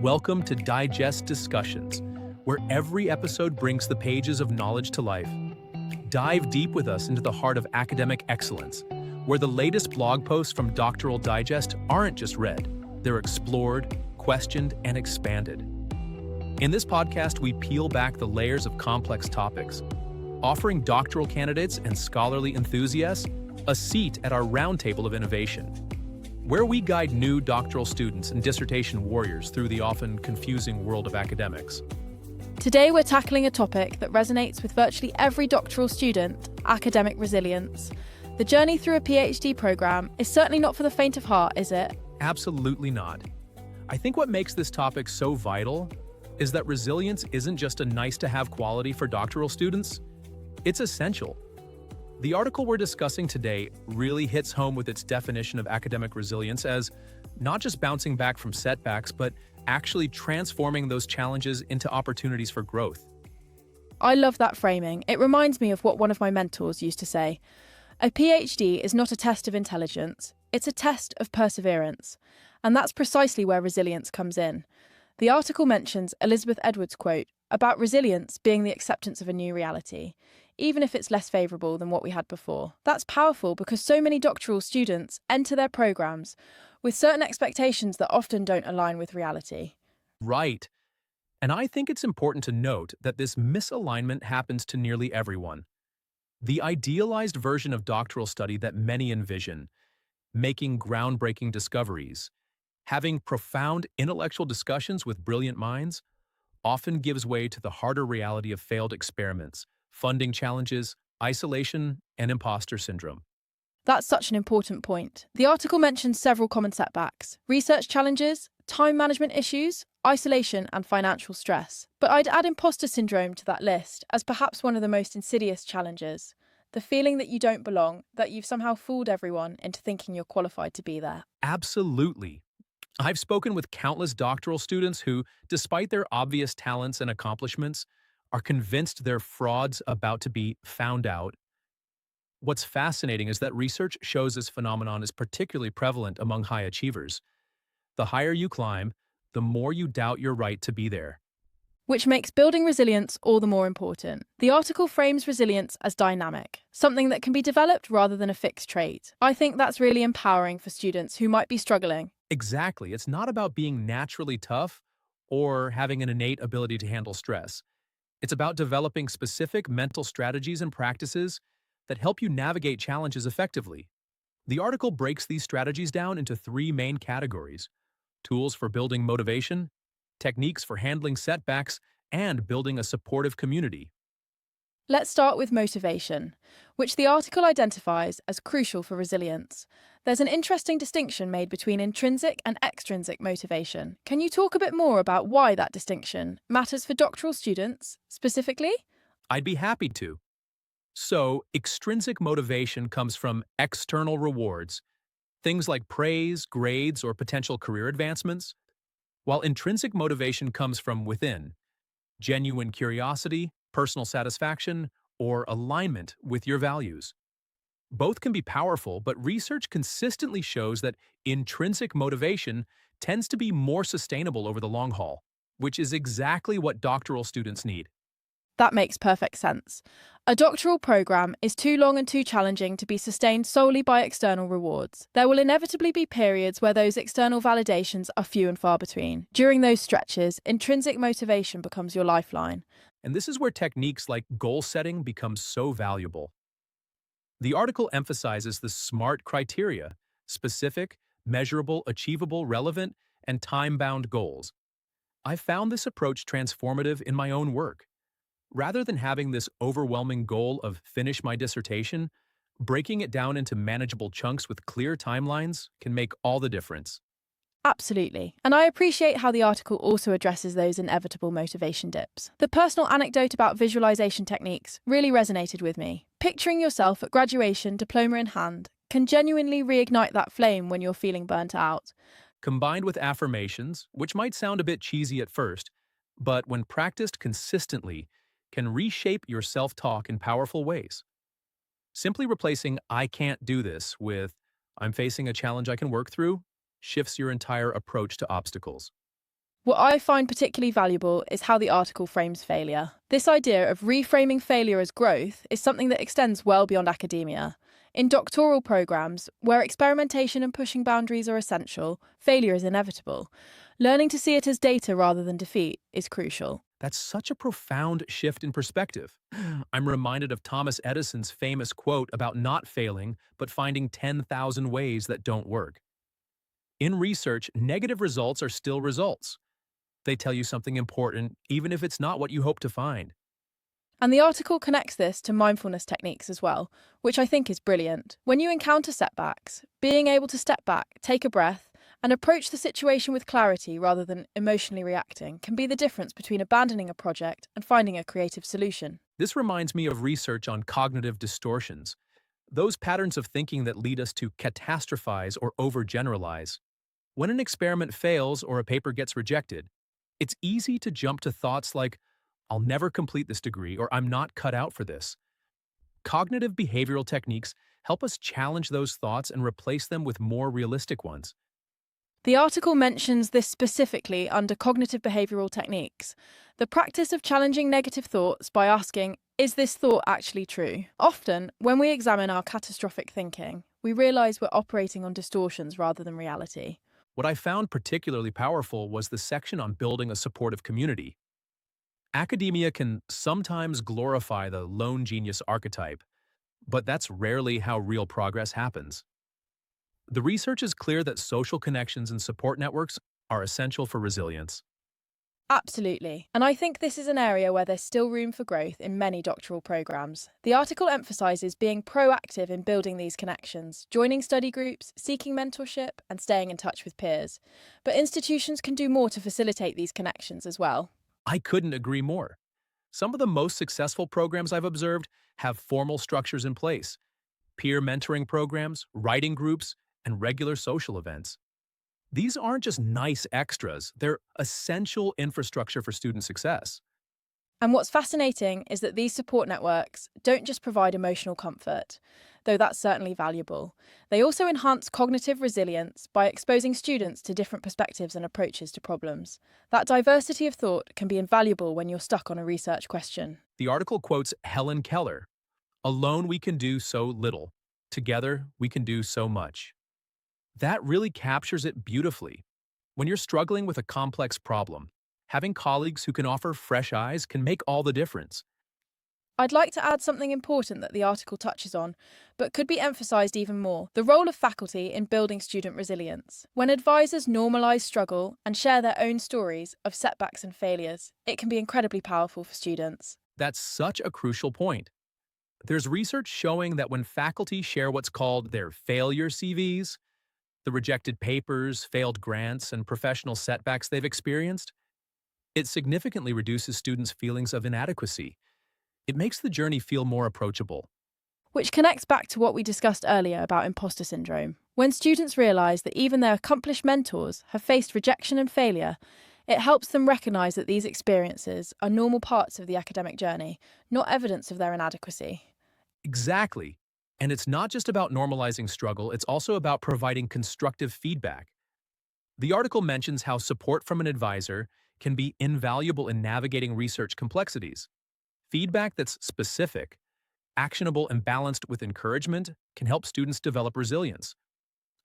Welcome to Digest Discussions, where every episode brings the pages of knowledge to life. Dive deep with us into the heart of academic excellence, where the latest blog posts from Doctoral Digest aren't just read, they're explored, questioned, and expanded. In this podcast, we peel back the layers of complex topics, offering doctoral candidates and scholarly enthusiasts a seat at our roundtable of innovation, where we guide new doctoral students and dissertation warriors through the often confusing world of academics. Today we're tackling a topic that resonates with virtually every doctoral student: academic resilience. The journey through a PhD program is certainly not for the faint of heart, is it? Absolutely not. I think what makes this topic so vital is that resilience isn't just a nice-to-have quality for doctoral students, it's essential. The article we're discussing today really hits home with its definition of academic resilience as not just bouncing back from setbacks, but actually transforming those challenges into opportunities for growth. I love that framing. It reminds me of what one of my mentors used to say. A PhD is not a test of intelligence, it's a test of perseverance. And that's precisely where resilience comes in. The article mentions Elizabeth Edwards' quote about resilience being the acceptance of a new reality, even if it's less favourable than what we had before. That's powerful because so many doctoral students enter their programmes with certain expectations that often don't align with reality. Right. And I think it's important to note that this misalignment happens to nearly everyone. The idealized version of doctoral study that many envision, making groundbreaking discoveries, having profound intellectual discussions with brilliant minds, often gives way to the harder reality of failed experiments, funding challenges, isolation, and imposter syndrome. That's such an important point. The article mentions several common setbacks: research challenges, time management issues, isolation, and financial stress. But I'd add imposter syndrome to that list as perhaps one of the most insidious challenges. The feeling that you don't belong, that you've somehow fooled everyone into thinking you're qualified to be there. Absolutely. I've spoken with countless doctoral students who, despite their obvious talents and accomplishments, are convinced they're frauds about to be found out. What's fascinating is that research shows this phenomenon is particularly prevalent among high achievers. The higher you climb, the more you doubt your right to be there. Which makes building resilience all the more important. The article frames resilience as dynamic, something that can be developed rather than a fixed trait. I think that's really empowering for students who might be struggling. Exactly. It's not about being naturally tough or having an innate ability to handle stress. It's about developing specific mental strategies and practices that help you navigate challenges effectively. The article breaks these strategies down into three main categories: tools for building motivation, techniques for handling setbacks, and building a supportive community. Let's start with motivation, which the article identifies as crucial for resilience. There's an interesting distinction made between intrinsic and extrinsic motivation. Can you talk a bit more about why that distinction matters for doctoral students specifically? I'd be happy to. So, extrinsic motivation comes from external rewards, things like praise, grades, or potential career advancements, while intrinsic motivation comes from within, genuine curiosity, personal satisfaction, or alignment with your values. Both can be powerful, but research consistently shows that intrinsic motivation tends to be more sustainable over the long haul, which is exactly what doctoral students need. That makes perfect sense. A doctoral program is too long and too challenging to be sustained solely by external rewards. There will inevitably be periods where those external validations are few and far between. During those stretches, intrinsic motivation becomes your lifeline. And this is where techniques like goal setting become so valuable. The article emphasizes the SMART criteria: specific, measurable, achievable, relevant, and time-bound goals. I found this approach transformative in my own work. Rather than having this overwhelming goal of finish my dissertation, breaking it down into manageable chunks with clear timelines can make all the difference. Absolutely. And I appreciate how the article also addresses those inevitable motivation dips. The personal anecdote about visualization techniques really resonated with me. Picturing yourself at graduation, diploma in hand, can genuinely reignite that flame when you're feeling burnt out. Combined with affirmations, which might sound a bit cheesy at first, but when practiced consistently, can reshape your self-talk in powerful ways. Simply replacing "I can't do this" with "I'm facing a challenge I can work through" shifts your entire approach to obstacles. What I find particularly valuable is how the article frames failure. This idea of reframing failure as growth is something that extends well beyond academia. In doctoral programs, where experimentation and pushing boundaries are essential, failure is inevitable. Learning to see it as data rather than defeat is crucial. That's such a profound shift in perspective. I'm reminded of Thomas Edison's famous quote about not failing, but finding 10,000 ways that don't work. In research, negative results are still results. They tell you something important, even if it's not what you hope to find. And the article connects this to mindfulness techniques as well, which I think is brilliant. When you encounter setbacks, being able to step back, take a breath, and approach the situation with clarity rather than emotionally reacting can be the difference between abandoning a project and finding a creative solution. This reminds me of research on cognitive distortions, those patterns of thinking that lead us to catastrophize or overgeneralize. When an experiment fails or a paper gets rejected, it's easy to jump to thoughts like, I'll never complete this degree or I'm not cut out for this. Cognitive behavioral techniques help us challenge those thoughts and replace them with more realistic ones. The article mentions this specifically under cognitive behavioural techniques, the practice of challenging negative thoughts by asking, is this thought actually true? Often, when we examine our catastrophic thinking, we realise we're operating on distortions rather than reality. What I found particularly powerful was the section on building a supportive community. Academia can sometimes glorify the lone genius archetype, but that's rarely how real progress happens. The research is clear that social connections and support networks are essential for resilience. Absolutely. And I think this is an area where there's still room for growth in many doctoral programmes. The article emphasises being proactive in building these connections, joining study groups, seeking mentorship, and staying in touch with peers. But institutions can do more to facilitate these connections as well. I couldn't agree more. Some of the most successful programs I've observed have formal structures in place: peer mentoring programs, writing groups, and regular social events. These aren't just nice extras, they're essential infrastructure for student success. And what's fascinating is that these support networks don't just provide emotional comfort, though that's certainly valuable. They also enhance cognitive resilience by exposing students to different perspectives and approaches to problems. That diversity of thought can be invaluable when you're stuck on a research question. The article quotes Helen Keller: "Alone we can do so little. Together we can do so much." That really captures it beautifully. When you're struggling with a complex problem, having colleagues who can offer fresh eyes can make all the difference. I'd like to add something important that the article touches on, but could be emphasised even more: the role of faculty in building student resilience. When advisors normalise struggle and share their own stories of setbacks and failures, it can be incredibly powerful for students. That's such a crucial point. There's research showing that when faculty share what's called their failure CVs, the rejected papers, failed grants, and professional setbacks they've experienced, it significantly reduces students' feelings of inadequacy. It makes the journey feel more approachable. Which connects back to what we discussed earlier about imposter syndrome. When students realise that even their accomplished mentors have faced rejection and failure, it helps them recognise that these experiences are normal parts of the academic journey, not evidence of their inadequacy. Exactly. And it's not just about normalizing struggle, it's also about providing constructive feedback. The article mentions how support from an advisor can be invaluable in navigating research complexities. Feedback that's specific, actionable, and balanced with encouragement can help students develop resilience.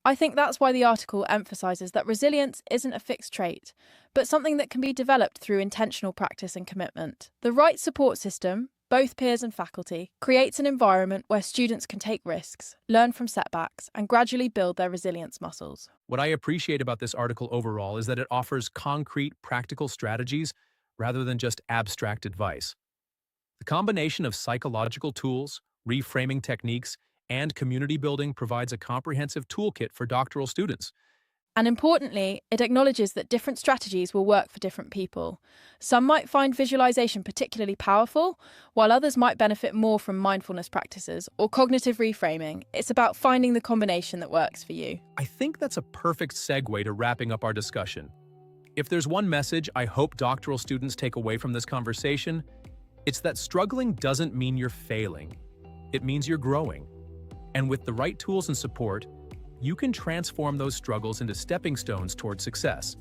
I think that's why the article emphasises that resilience isn't a fixed trait, but something that can be developed through intentional practice and commitment. The right support system, both peers and faculty, creates an environment where students can take risks, learn from setbacks, and gradually build their resilience muscles. What I appreciate about this article overall is that it offers concrete, practical strategies rather than just abstract advice. The combination of psychological tools, reframing techniques, and community building provides a comprehensive toolkit for doctoral students. And importantly, it acknowledges that different strategies will work for different people. Some might find visualization particularly powerful, while others might benefit more from mindfulness practices or cognitive reframing. It's about finding the combination that works for you. I think that's a perfect segue to wrapping up our discussion. If there's one message I hope doctoral students take away from this conversation, it's that struggling doesn't mean you're failing. It means you're growing. And with the right tools and support, you can transform those struggles into stepping stones toward success.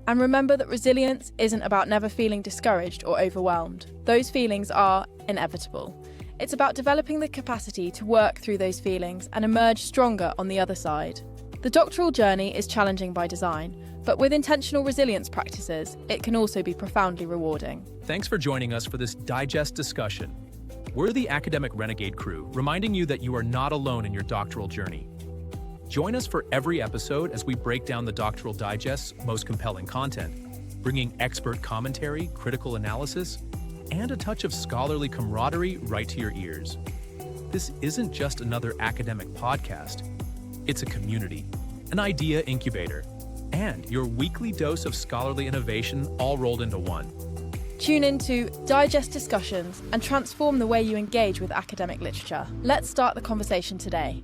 And remember that resilience isn't about never feeling discouraged or overwhelmed. Those feelings are inevitable. It's about developing the capacity to work through those feelings and emerge stronger on the other side. The doctoral journey is challenging by design, but with intentional resilience practices, it can also be profoundly rewarding. Thanks for joining us for this digest discussion. We're the Academic Renegade crew, reminding you that you are not alone in your doctoral journey. Join us for every episode as we break down the Doctoral Digest's most compelling content, bringing expert commentary, critical analysis, and a touch of scholarly camaraderie right to your ears. This isn't just another academic podcast. It's a community, an idea incubator, and your weekly dose of scholarly innovation all rolled into one. Tune in to digest discussions and transform the way you engage with academic literature. Let's start the conversation today.